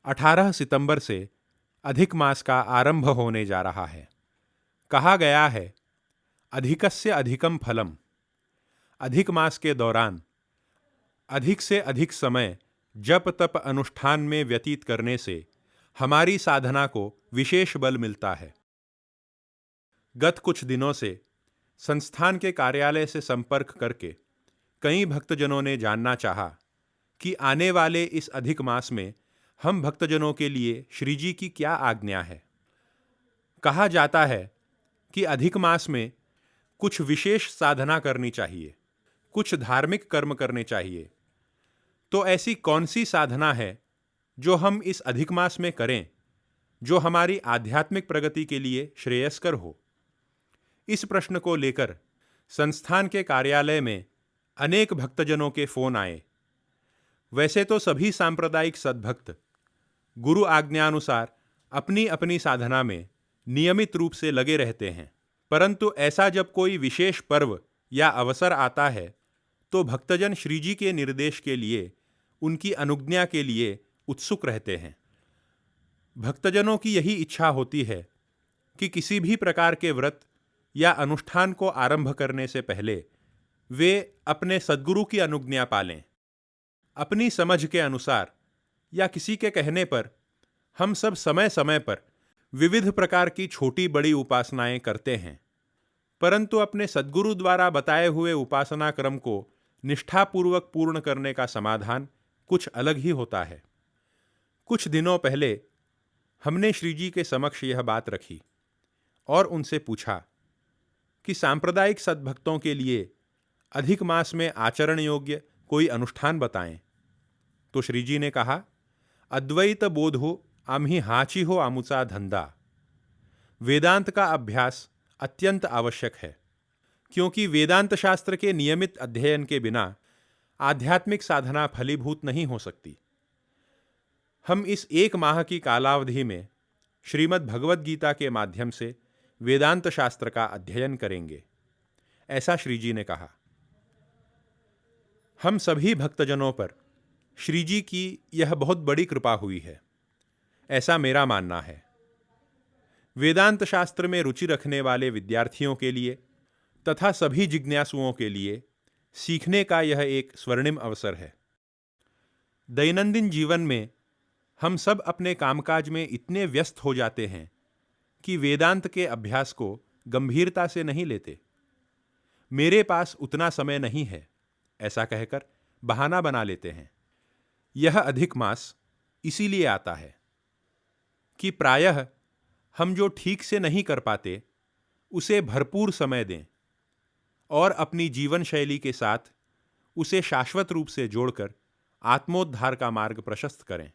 18 सितंबर से अधिक मास का आरंभ होने जा रहा है। कहा गया है, अधिकस्य अधिकम फलम। अधिक मास के दौरान अधिक से अधिक समय जप तप अनुष्ठान में व्यतीत करने से हमारी साधना को विशेष बल मिलता है। गत कुछ दिनों से संस्थान के कार्यालय से संपर्क करके कई भक्तजनों ने जानना चाहा कि आने वाले इस अधिक मास में हम भक्तजनों के लिए श्री जी की क्या आज्ञा है। कहा जाता है कि अधिक मास में कुछ विशेष साधना करनी चाहिए, कुछ धार्मिक कर्म करने चाहिए। तो ऐसी कौन सी साधना है जो हम इस अधिक मास में करें, जो हमारी आध्यात्मिक प्रगति के लिए श्रेयस्कर हो? इस प्रश्न को लेकर संस्थान के कार्यालय में अनेक भक्तजनों के फोन आए। वैसे तो सभी सांप्रदायिक सद्भक्त गुरु आज्ञानुसार अपनी अपनी साधना में नियमित रूप से लगे रहते हैं, परंतु ऐसा जब कोई विशेष पर्व या अवसर आता है तो भक्तजन श्री जी के निर्देश के लिए, उनकी अनुज्ञा के लिए उत्सुक रहते हैं। भक्तजनों की यही इच्छा होती है कि किसी भी प्रकार के व्रत या अनुष्ठान को आरंभ करने से पहले वे अपने सद्गुरु की अनुज्ञा पालें। अपनी समझ के अनुसार या किसी के कहने पर हम सब समय समय पर विविध प्रकार की छोटी बड़ी उपासनाएं करते हैं, परंतु अपने सद्गुरु द्वारा बताए हुए उपासना क्रम को निष्ठापूर्वक पूर्ण करने का समाधान कुछ अलग ही होता है। कुछ दिनों पहले हमने श्री जी के समक्ष यह बात रखी और उनसे पूछा कि सांप्रदायिक सद्भक्तों के लिए अधिक मास में आचरण योग्य कोई अनुष्ठान बताएं। तो श्री जी ने कहा, अद्वैत बोधो आम्ही हाची हो आमुचा धंधा। वेदांत का अभ्यास अत्यंत आवश्यक है, क्योंकि वेदांत शास्त्र के नियमित अध्ययन के बिना आध्यात्मिक साधना फलीभूत नहीं हो सकती। हम इस एक माह की कालावधि में श्रीमद् भगवद गीता के माध्यम से वेदांत शास्त्र का अध्ययन करेंगे, ऐसा श्री जी ने कहा। हम सभी भक्तजनों पर श्री जी की यह बहुत बड़ी कृपा हुई है, ऐसा मेरा मानना है। वेदांत शास्त्र में रुचि रखने वाले विद्यार्थियों के लिए तथा सभी जिज्ञासुओं के लिए सीखने का यह एक स्वर्णिम अवसर है। दैनंदिन जीवन में हम सब अपने कामकाज में इतने व्यस्त हो जाते हैं कि वेदांत के अभ्यास को गंभीरता से नहीं लेते। मेरे पास उतना समय नहीं है, ऐसा कहकर बहाना बना लेते हैं। यह अधिक मास इसीलिए आता है कि प्रायः हम जो ठीक से नहीं कर पाते उसे भरपूर समय दें और अपनी जीवन शैली के साथ उसे शाश्वत रूप से जोड़कर आत्मोद्धार का मार्ग प्रशस्त करें।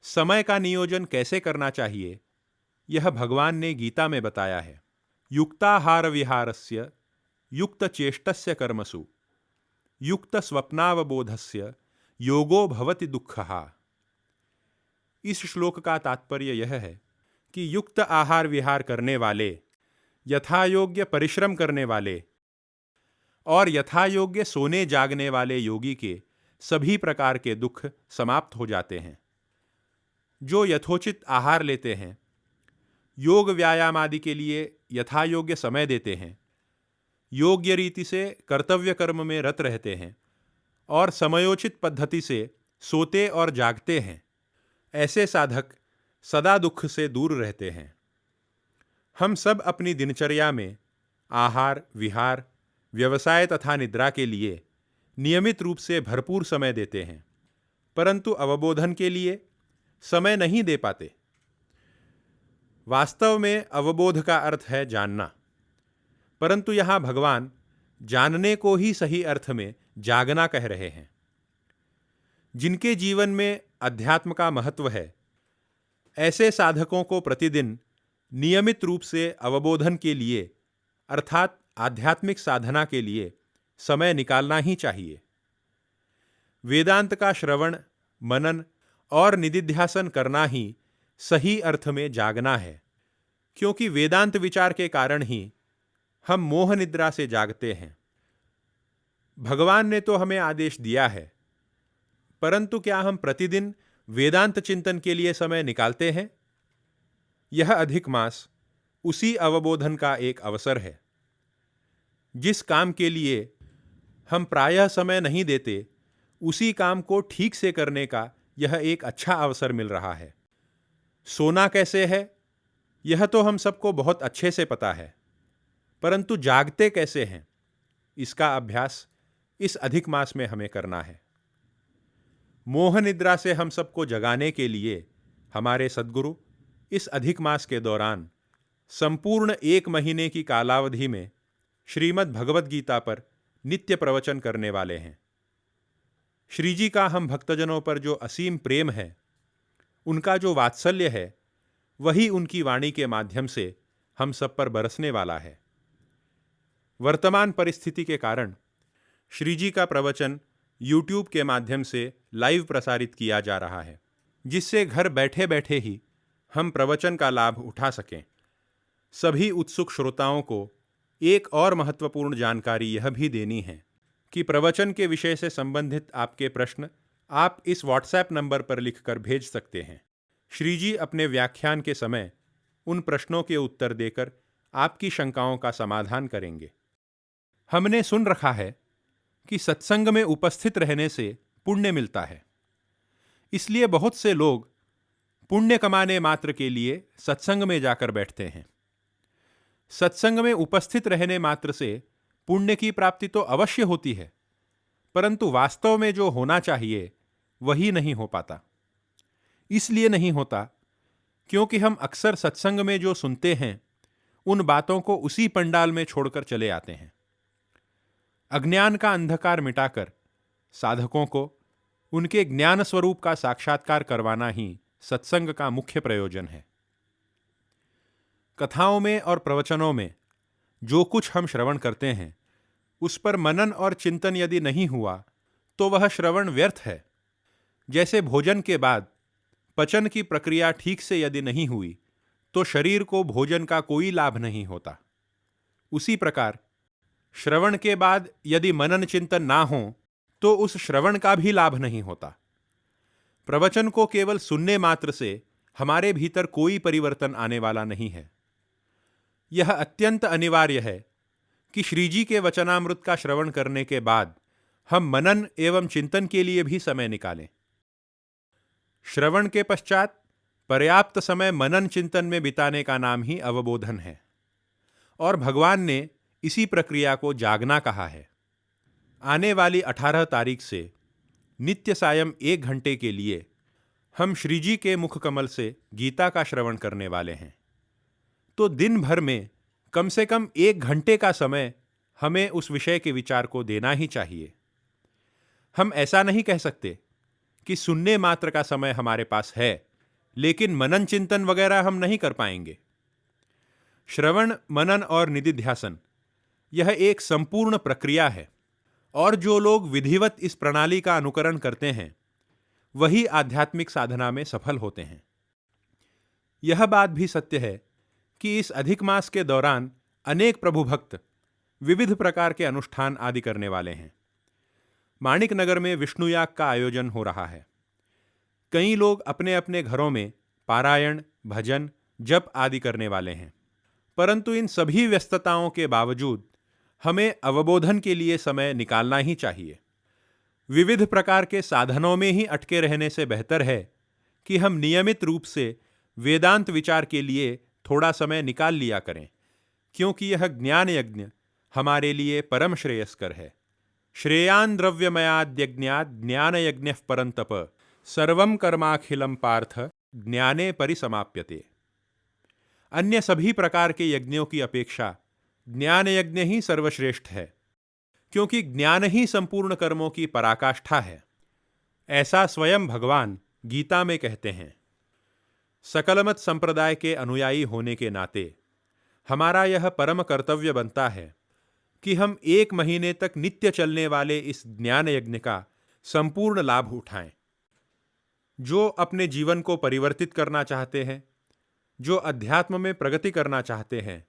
समय का नियोजन कैसे करना चाहिए, यह भगवान ने गीता में बताया है। युक्ताहार विहारस्य युक्त चेष्टस्य कर्मसु युक्त स्वप्नावबोधस्य योगो भवति दुःखः। इस श्लोक का तात्पर्य यह है कि युक्त आहार विहार करने वाले, यथायोग्य परिश्रम करने वाले और यथायोग्य सोने जागने वाले योगी के सभी प्रकार के दुख समाप्त हो जाते हैं। जो यथोचित आहार लेते हैं, योग व्यायाम आदि के लिए यथायोग्य समय देते हैं, योग्य रीति से कर्तव्य कर्म में रत रहते हैं और समयोचित पद्धति से सोते और जागते हैं, ऐसे साधक सदा दुख से दूर रहते हैं। हम सब अपनी दिनचर्या में आहार विहार, व्यवसाय तथा निद्रा के लिए नियमित रूप से भरपूर समय देते हैं, परंतु अवबोधन के लिए समय नहीं दे पाते। वास्तव में अवबोध का अर्थ है जानना, परंतु यहाँ भगवान जानने को ही सही अर्थ में जागना कह रहे हैं। जिनके जीवन में अध्यात्म का महत्व है, ऐसे साधकों को प्रतिदिन नियमित रूप से अवबोधन के लिए अर्थात आध्यात्मिक साधना के लिए समय निकालना ही चाहिए। वेदांत का श्रवण, मनन और निदिध्यासन करना ही सही अर्थ में जागना है, क्योंकि वेदांत विचार के कारण ही हम मोह निद्रा से जागते हैं। भगवान ने तो हमें आदेश दिया है, परंतु क्या हम प्रतिदिन वेदांत चिंतन के लिए समय निकालते हैं, यह अधिक मास उसी अवबोधन का एक अवसर है। जिस काम के लिए हम प्रायः समय नहीं देते, उसी काम को ठीक से करने का यह एक अच्छा अवसर मिल रहा है। सोना कैसे है, यह तो हम सबको बहुत अच्छे से पता है, परंतु जागते कैसे हैं, इसका अभ्यास इस अधिक मास में हमें करना है। मोह निद्रा से हम सबको जगाने के लिए हमारे सद्गुरु इस अधिक मास के दौरान संपूर्ण 1 महीने की कालावधि में श्रीमद् भगवद गीता पर नित्य प्रवचन करने वाले हैं। श्री जी का हम भक्तजनों पर जो असीम प्रेम है, उनका जो वात्सल्य है, वही उनकी वाणी के माध्यम से हम सब पर बरसने वाला है। वर्तमान परिस्थिति के कारण श्री जी का प्रवचन YouTube के माध्यम से लाइव प्रसारित किया जा रहा है, जिससे घर बैठे बैठे ही हम प्रवचन का लाभ उठा सकें। सभी उत्सुक श्रोताओं को एक और महत्वपूर्ण जानकारी यह भी देनी है कि प्रवचन के विषय से संबंधित आपके प्रश्न आप इस व्हाट्सएप नंबर पर लिखकर भेज सकते हैं। श्री जी अपने व्याख्यान के समय उन प्रश्नों के उत्तर देकर आपकी शंकाओं का समाधान करेंगे। हमने सुन रखा है कि सत्संग में उपस्थित रहने से पुण्य मिलता है, इसलिए बहुत से लोग पुण्य कमाने मात्र के लिए सत्संग में जाकर बैठते हैं। सत्संग में उपस्थित रहने मात्र से पुण्य की प्राप्ति तो अवश्य होती है, परंतु वास्तव में जो होना चाहिए वही नहीं हो पाता। इसलिए नहीं होता क्योंकि हम अक्सर सत्संग में जो सुनते हैं, उन बातों को उसी पंडाल में छोड़कर चले आते हैं। अज्ञान का अंधकार मिटाकर साधकों को उनके ज्ञान स्वरूप का साक्षात्कार करवाना ही सत्संग का मुख्य प्रयोजन है। कथाओं में और प्रवचनों में जो कुछ हम श्रवण करते हैं, उस पर मनन और चिंतन यदि नहीं हुआ तो वह श्रवण व्यर्थ है। जैसे भोजन के बाद पचन की प्रक्रिया ठीक से यदि नहीं हुई तो शरीर को भोजन का कोई लाभ नहीं होता, उसी प्रकार श्रवण के बाद यदि मनन चिंतन ना हो तो उस श्रवण का भी लाभ नहीं होता। प्रवचन को केवल सुनने मात्र से हमारे भीतर कोई परिवर्तन आने वाला नहीं है। यह अत्यंत अनिवार्य है कि श्री जी के वचनामृत का श्रवण करने के बाद हम मनन एवं चिंतन के लिए भी समय निकालें। श्रवण के पश्चात पर्याप्त समय मनन चिंतन में बिताने का नाम ही अवबोधन है, और भगवान ने इसी प्रक्रिया को जागना कहा है। आने वाली 18 तारीख से नित्य सायं 1 घंटे के लिए हम श्री जी के मुख कमल से गीता का श्रवण करने वाले हैं। तो दिन भर में कम से कम 1 घंटे का समय हमें उस विषय के विचार को देना ही चाहिए। हम ऐसा नहीं कह सकते कि सुनने मात्र का समय हमारे पास है, लेकिन मनन चिंतन वगैरह हम नहीं कर पाएंगे। श्रवण, मनन और निधिध्यासन यह एक संपूर्ण प्रक्रिया है, और जो लोग विधिवत इस प्रणाली का अनुकरण करते हैं, वही आध्यात्मिक साधना में सफल होते हैं। यह बात भी सत्य है कि इस अधिक मास के दौरान अनेक प्रभु भक्त विविध प्रकार के अनुष्ठान आदि करने वाले हैं। माणिक नगर में विष्णु याग का आयोजन हो रहा है। कई लोग अपने अपने घरों में पारायण, भजन, जप आदि करने वाले हैं। परंतु इन सभी व्यस्तताओं के बावजूद हमें अवबोधन के लिए समय निकालना ही चाहिए। विविध प्रकार के साधनों में ही अटके रहने से बेहतर है कि हम नियमित रूप से वेदांत विचार के लिए थोड़ा समय निकाल लिया करें, क्योंकि यह ज्ञान यज्ञ हमारे लिए परम श्रेयस्कर है। श्रेयान द्रव्यमयाद्यज्ञात् ज्ञान यज्ञ परंतप सर्वं कर्माखिलम पार्थ ज्ञाने परिसमाप्यते। अन्य सभी प्रकार के यज्ञों की अपेक्षा ज्ञान यज्ञ ही सर्वश्रेष्ठ है, क्योंकि ज्ञान ही संपूर्ण कर्मों की पराकाष्ठा है। ऐसा स्वयं भगवान गीता में कहते हैं। सकलमत संप्रदाय के अनुयायी होने के नाते हमारा यह परम कर्तव्य बनता है कि हम 1 महीने तक नित्य चलने वाले इस ज्ञान यज्ञ का संपूर्ण लाभ उठाएं। जो अपने जीवन को परिवर्तित करना चाहते हैं, जो अध्यात्म में प्रगति करना चाहते हैं,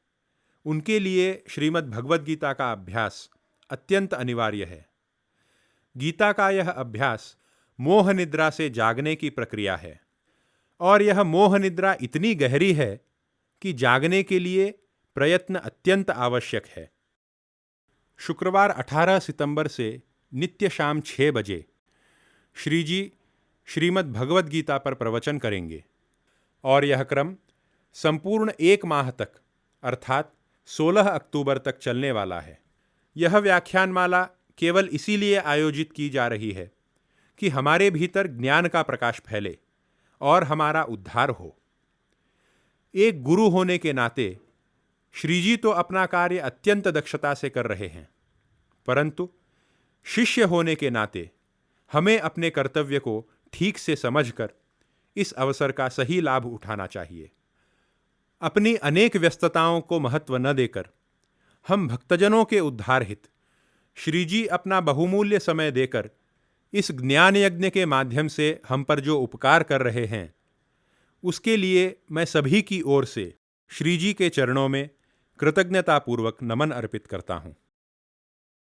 उनके लिए श्रीमद् भगवद गीता का अभ्यास अत्यंत अनिवार्य है। गीता का यह अभ्यास मोह निद्रा से जागने की प्रक्रिया है, और यह मोह निद्रा इतनी गहरी है कि जागने के लिए प्रयत्न अत्यंत आवश्यक है। शुक्रवार 18 सितंबर से नित्य शाम 6 बजे श्री जी श्रीमद् भगवद गीता पर प्रवचन करेंगे, और यह क्रम संपूर्ण 1 माह तक अर्थात 16 अक्टूबर तक चलने वाला है। यह व्याख्यानमाला केवल इसीलिए आयोजित की जा रही है कि हमारे भीतर ज्ञान का प्रकाश फैले और हमारा उद्धार हो। एक गुरु होने के नाते श्री जी तो अपना कार्य अत्यंत दक्षता से कर रहे हैं, परंतु शिष्य होने के नाते हमें अपने कर्तव्य को ठीक से समझकर इस अवसर का सही लाभ उठाना चाहिए। अपनी अनेक व्यस्तताओं को महत्व न देकर हम भक्तजनों के उद्धार हित श्री जी अपना बहुमूल्य समय देकर इस ज्ञान यज्ञ के माध्यम से हम पर जो उपकार कर रहे हैं, उसके लिए मैं सभी की ओर से श्री जी के चरणों में कृतज्ञतापूर्वक नमन अर्पित करता हूँ।